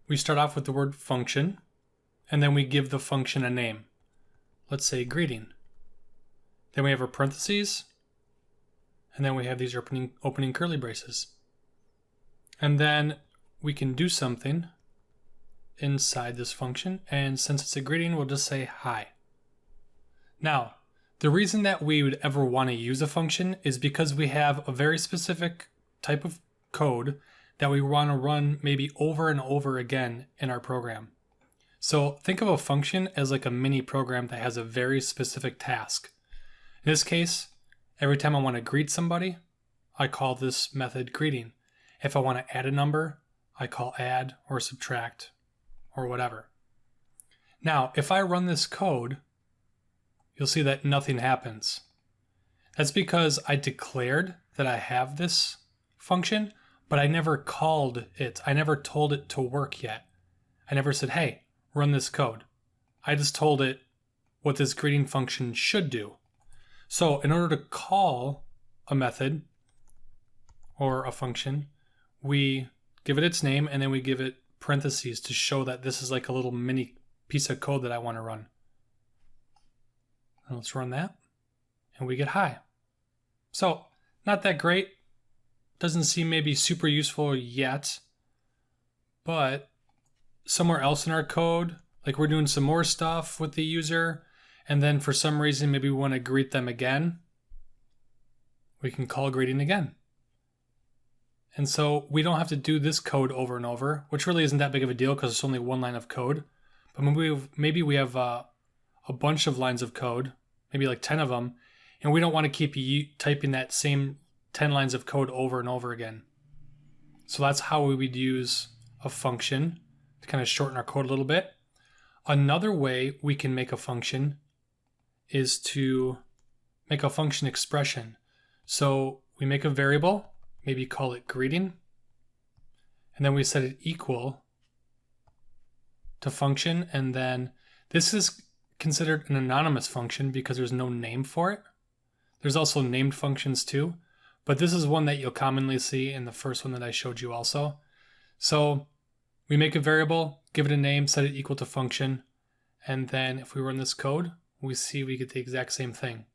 we start off with the word function, and then we give the function a name. Let's say greeting. Then we have our parentheses, and then we have these opening curly braces. And then we can do something inside this function, and since it's a greeting, we'll just say hi. Now, the reason that we would ever want to use a function is because we have a very specific type of code that we want to run maybe over and over again in our program. So think of a function as like a mini program that has a very specific task. In this case, every time I want to greet somebody, I call this method greeting. If I want to add a number, I call add or subtract or whatever. Now, if I run this code, you'll see that nothing happens. That's because I declared that I have this function, but I never called it. I never told it to work yet. I never said, hey, run this code. I just told it what this greeting function should do. So in order to call a method or a function, we give it its name and then we give it parentheses to show that this is like a little mini piece of code that I want to run. Let's run that, and we get hi. So, not that great. Doesn't seem maybe super useful yet, but somewhere else in our code, like we're doing some more stuff with the user, and then for some reason maybe we want to greet them again, we can call greeting again. And so we don't have to do this code over and over, which really isn't that big of a deal because it's only one line of code. But maybe we have a bunch of lines of code, maybe like 10 of them, and we don't want to keep typing that same 10 lines of code over and over again. So that's how we would use a function to kind of shorten our code a little bit. Another way we can make a function is to make a function expression. So we make a variable, maybe call it greeting, and then we set it equal to function, and then this is considered an anonymous function because there's no name for it. There's also named functions too, but this is one that you'll commonly see in the first one that I showed you also. So we make a variable, give it a name, set it equal to function, and then if we run this code, we see we get the exact same thing.